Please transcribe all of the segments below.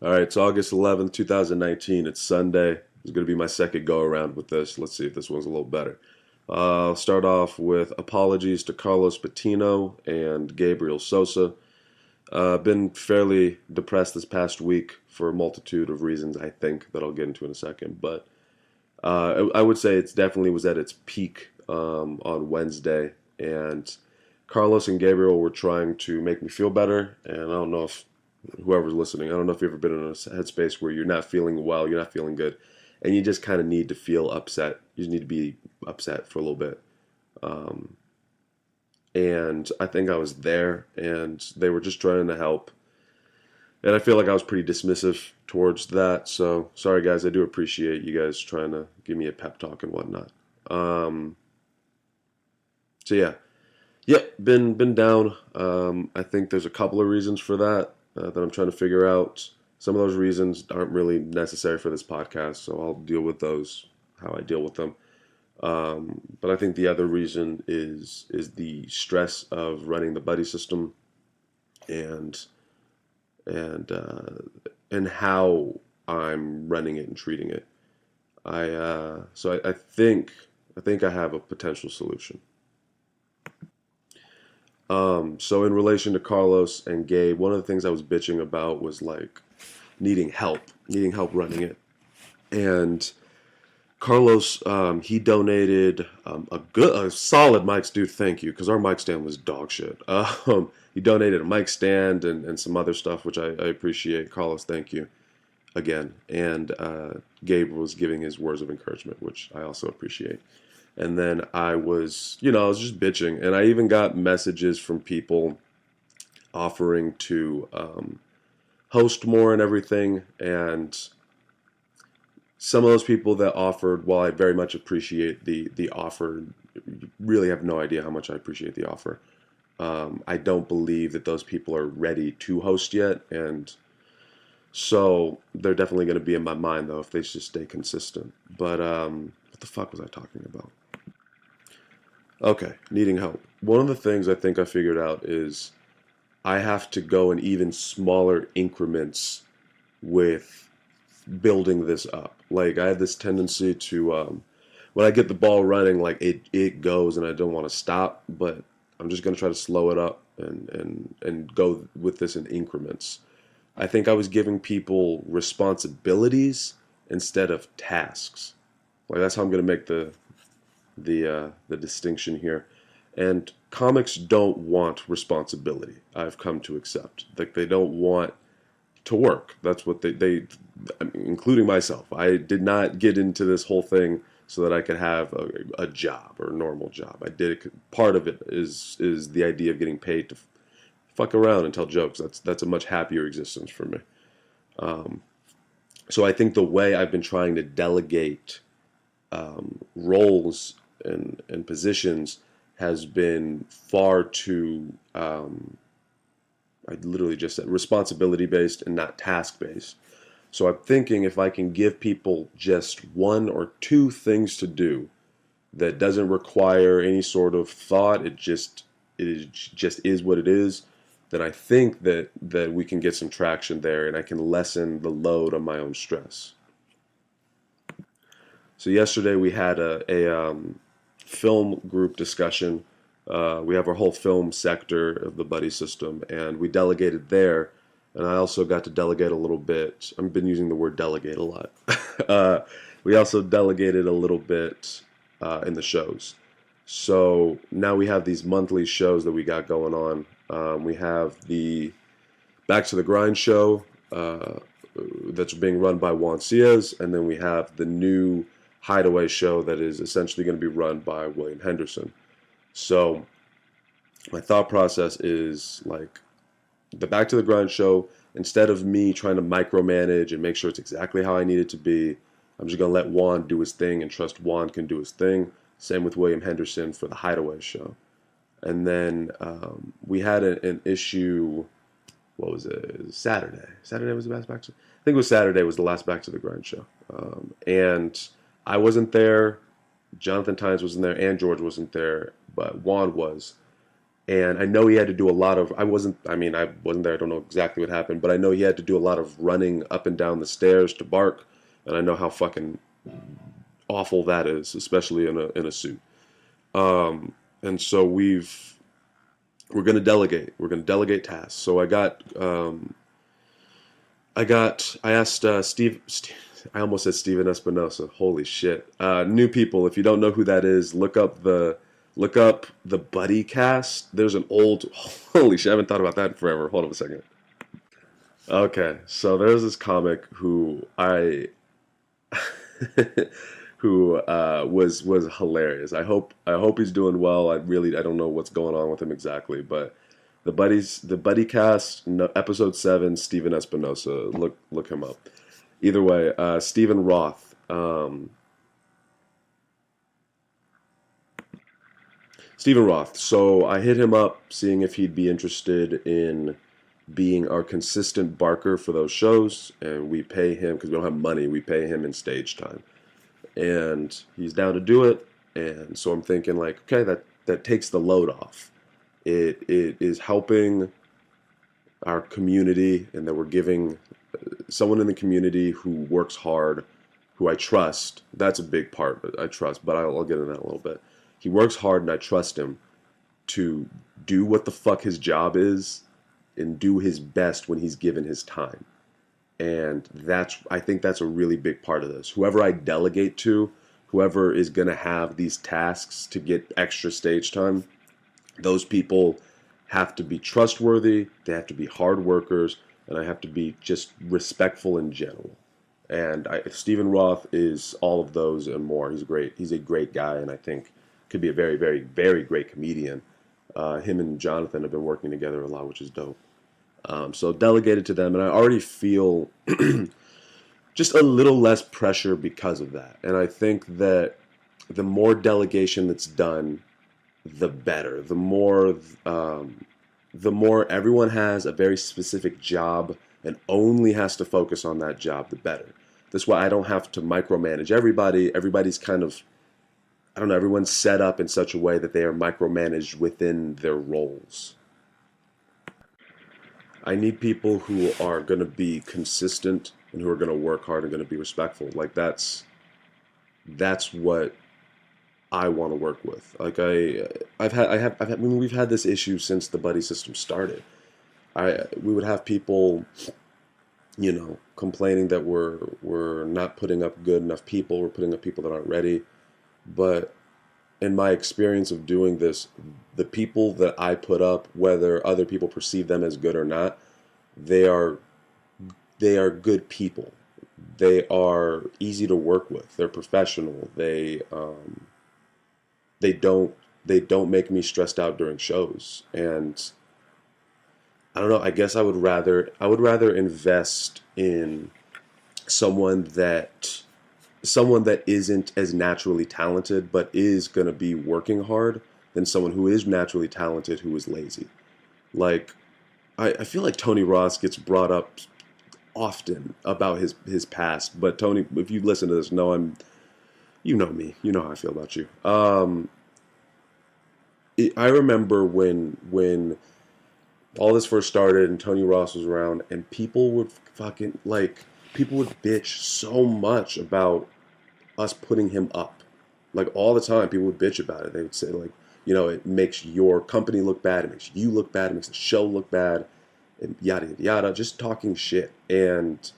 All right, it's August 11th, 2019. It's Sunday. It's going to be my second go around with this. Let's see if this one's a little better. I'll start off with apologies to Carlos Patino and Gabriel Sosa. Been fairly depressed this past week for a multitude of reasons, I think, that I'll get into in a second. But I would say it's definitely was at its peak on Wednesday. And Carlos and Gabriel were trying to make me feel better. And I don't know if whoever's listening, I don't know if you've ever been in a headspace where you're not feeling well, you're not feeling good, and you just kind of need to feel upset. You just need to be upset for a little bit. Um, and I think I was there, and they were just trying to help. And I feel like I was pretty dismissive towards that. So sorry, guys. I do appreciate you guys trying to give me a pep talk and whatnot. Um, so yeah, been down. I think there's a couple of reasons for that that I'm trying to figure out. Some of those reasons aren't really necessary for this podcast, so I'll deal with those how I deal with them. But I think the other reason is the stress of running the buddy system and and uh, and how I'm running it and treating it. I think I have a potential solution. So in relation to Carlos and Gabe, one of the things I was bitching about was like needing help running it. And Carlos, he donated a solid mic stand. Thank you, because our mic stand was dog shit. He donated a mic stand and some other stuff, which I appreciate. Carlos, thank you again. And Gabe was giving his words of encouragement, which I also appreciate. And then I was just bitching, and I even got messages from people offering to host more and everything. And some of those people that offered, while I very much appreciate the offer, really have no idea how much I appreciate the offer. I don't believe that those people are ready to host yet, and so they're definitely going to be in my mind though if they just stay consistent. But what the fuck was I talking about? Okay, needing help. One of the things I think I figured out is I have to go in even smaller increments with building this up. Like I have this tendency to when I get the ball running, like it goes, and I don't want to stop, but I'm just gonna try to slow it up and go with this in increments. I think I was giving people responsibilities instead of tasks. Like that's how I'm gonna make the distinction here. And comics don't want responsibility. I've come to accept. Like they don't want to work. That's what they I mean, including myself. I did not get into this whole thing so that I could have a job or a normal job. I did it. Part of it is the idea of getting paid to fuck around and tell jokes. That's a much happier existence for me. Um, so I think the way I've been trying to delegate roles and positions has been far too I literally just said responsibility based and not task based. So I'm thinking if I can give people just one or two things to do that doesn't require any sort of thought, just is what it is, then I think that we can get some traction there and I can lessen the load on my own stress. So yesterday we had a film group discussion. We have our whole film sector of the buddy system, and we delegated there. And I also got to delegate a little bit. I've been using the word delegate a lot. uh, we also delegated a little bit in the shows. So now we have these monthly shows that we got going on. We have the Back to the Grind show that's being run by Juan Ciez, and then we have the new Hideaway show that is essentially going to be run by William Henderson. So my thought process is like the Back to the Grind show, instead of me trying to micromanage and make sure it's exactly how I need it to be, I'm just going to let Juan do his thing and trust Juan can do his thing. Same with William Henderson for the Hideaway show. And then we had an issue, what was it? Saturday. Saturday was the last Back to, I think it was Saturday was the last Back to the Grind show. And I wasn't there. Jonathan Tynes wasn't there and George wasn't there, but Juan was. And I know he had to do a lot of. I wasn't there. I don't know exactly what happened, but I know he had to do a lot of running up and down the stairs to bark, and I know how fucking awful that is, especially in a suit. And so we're gonna delegate. We're gonna delegate tasks. So I asked I almost said Steven Espinosa. Holy shit. New people, if you don't know who that is, look up the Buddy cast. There's an old holy shit, I haven't thought about that in forever. Hold on a second. Okay, so there's this comic who I who was hilarious. I hope he's doing well. I don't know what's going on with him exactly, but the Buddy cast, no, episode 7, Steven Espinosa. Look him up. Either way, Stephen Roth. Stephen Roth. So I hit him up, seeing if he'd be interested in being our consistent barker for those shows, and we pay him because we don't have money. We pay him in stage time, and he's down to do it. And so I'm thinking like, okay, that takes the load off. It is helping our community, and that we're giving someone in the community who works hard, who I trust. That's a big part. I trust, but I'll get into that in a little bit. He works hard, and I trust him to do what the fuck his job is and do his best when he's given his time. And I think that's a really big part of this. Whoever I delegate to, whoever is going to have these tasks to get extra stage time, those people have to be trustworthy, they have to be hard workers, and I have to be just respectful in general. And Stephen Roth is all of those and more. He's a great guy, and I think could be a very, very, very great comedian. Him and Jonathan have been working together a lot, which is dope. So delegated to them, and I already feel just a little less pressure because of that. And I think that the more delegation that's done, the better. The more everyone has a very specific job and only has to focus on that job, the better. That's why I don't have to micromanage everybody. Everybody's kind of, I don't know, everyone's set up in such a way that they are micromanaged within their roles. I need people who are going to be consistent and who are going to work hard and going to be respectful. Like that's what I want to work with. Like we've had this issue since the buddy system started. We would have people, complaining that we're not putting up good enough people. We're putting up people that aren't ready. But in my experience of doing this, the people that I put up, whether other people perceive them as good or not, they are good people. They are easy to work with. They're professional. They don't make me stressed out during shows. And I don't know, I guess I would rather invest in someone that isn't as naturally talented but is going to be working hard than someone who is naturally talented who is lazy. Like I feel like Tony Ross gets brought up often about his past, but Tony, if you listen to this, you know me, you know how I feel about you. I remember when all this first started and Tony Ross was around, and people would bitch so much about us putting him up. Like all the time, people would bitch about it. They would say like, it makes your company look bad, it makes you look bad, it makes the show look bad, and yada yada yada, just talking shit. And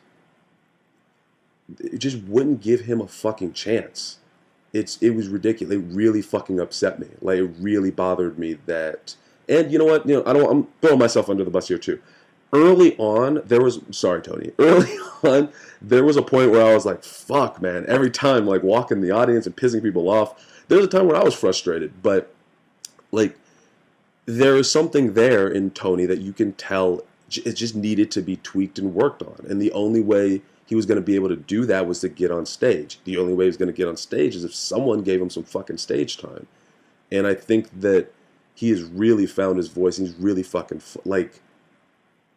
it just wouldn't give him a fucking chance. It was ridiculous. It really fucking upset me. Like it really bothered me that. And you know what? I'm throwing myself under the bus here too. Early on, sorry, Tony. Early on, there was a point where I was like, fuck, man. Every time, like, walking the audience and pissing people off, there was a time where I was frustrated. But, like, there is something there in Tony that you can tell it just needed to be tweaked and worked on. And the only way he was going to be able to do that was to get on stage. The only way he was going to get on stage is if someone gave him some fucking stage time. And I think that he has really found his voice. And he's really fucking, I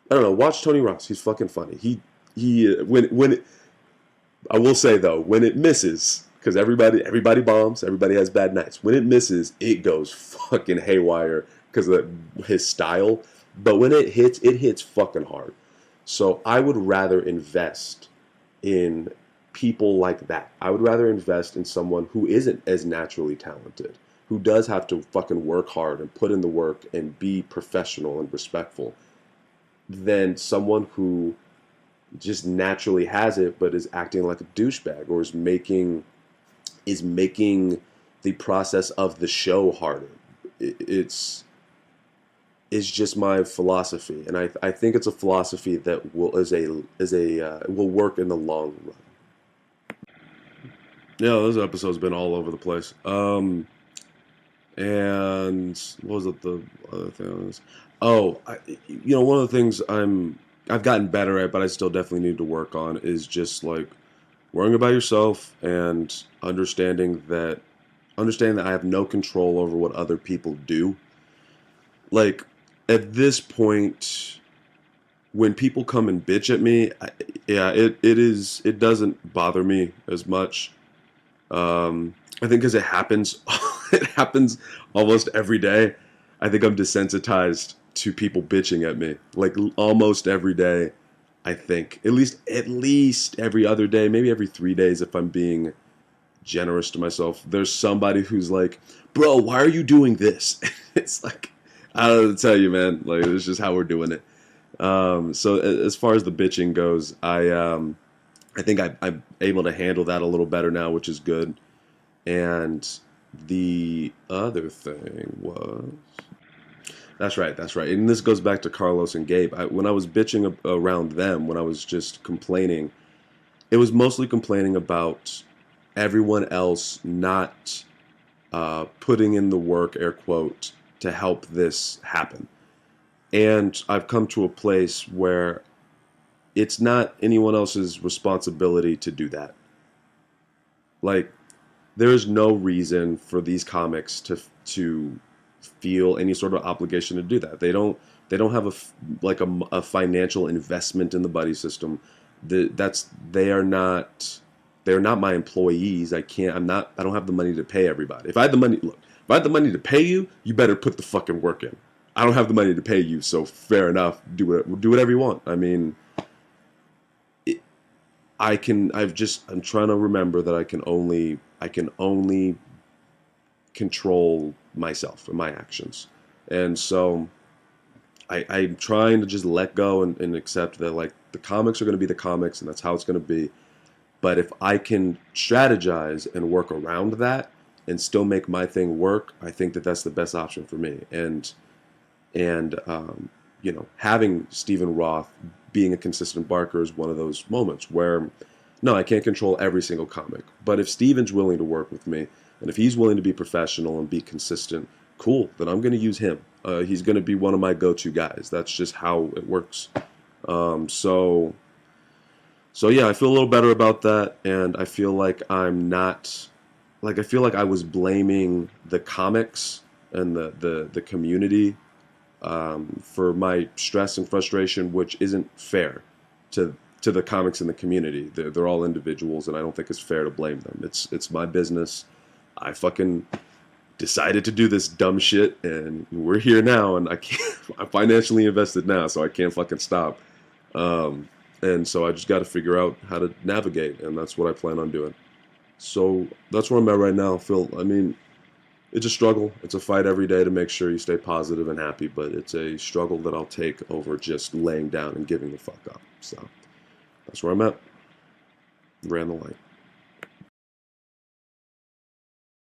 don't know. Watch Tony Ross. He's fucking funny. I will say though, when it misses, because everybody bombs, everybody has bad nights. When it misses, it goes fucking haywire because of his style. But when it hits fucking hard. So I would rather invest in people like that. I would rather invest in someone who isn't as naturally talented, who does have to fucking work hard and put in the work and be professional and respectful, than someone who just naturally has it but is acting like a douchebag or is making the process of the show harder. It's just my philosophy, and I think it's a philosophy that will work in the long run. Yeah, this episode's been all over the place. And what was it? The other thing was, oh, one of the things I've gotten better at, but I still definitely need to work on is just like worrying about yourself and understanding that I have no control over what other people do. Like at this point, when people come and bitch at me, it doesn't bother me as much. I think because it happens, it happens almost every day. I think I'm desensitized to people bitching at me, like almost every day. I think at least every other day, maybe every 3 days if I'm being generous to myself. There's somebody who's like, "Bro, why are you doing this?" It's like I don't know what to tell you, man. Like it's just how we're doing it. So as far as the bitching goes, I think I'm able to handle that a little better now, which is good. And the other thing was, that's right. And this goes back to Carlos and Gabe. When I was bitching around them, when I was just complaining, it was mostly complaining about everyone else not putting in the work, air quote, to help this happen. And I've come to a place where it's not anyone else's responsibility to do that. Like, there's no reason for these comics to feel any sort of obligation to do that. They don't have a financial investment in the buddy system. They are not my employees. I don't have the money to pay everybody. If I had the money, look, if I had the money to pay you, you better put the fucking work in. I don't have the money to pay you, so fair enough. Do whatever you want. I mean, I'm trying to remember that I can only control myself and my actions. And so I'm trying to just let go and accept that like the comics are going to be the comics and that's how it's going to be. But if I can strategize and work around that and still make my thing work, I think that that's the best option for me. And having Stephen Roth being a consistent barker is one of those moments where, no, I can't control every single comic. But if Steven's willing to work with me, and if he's willing to be professional and be consistent, cool, then I'm going to use him. He's going to be one of my go-to guys. That's just how it works. So yeah, I feel a little better about that, and I feel like I feel like I was blaming the comics and the community for my stress and frustration, which isn't fair to the comics and the community. They're all individuals, and I don't think it's fair to blame them. It's my business. I fucking decided to do this dumb shit, and we're here now, and I'm financially invested now, so I can't fucking stop. And so I just got to figure out how to navigate, and that's what I plan on doing. So that's where I'm at right now. It's a struggle. It's a fight every day to make sure you stay positive and happy, but it's a struggle that I'll take over just laying down and giving the fuck up. So that's where I'm at. Ran the light.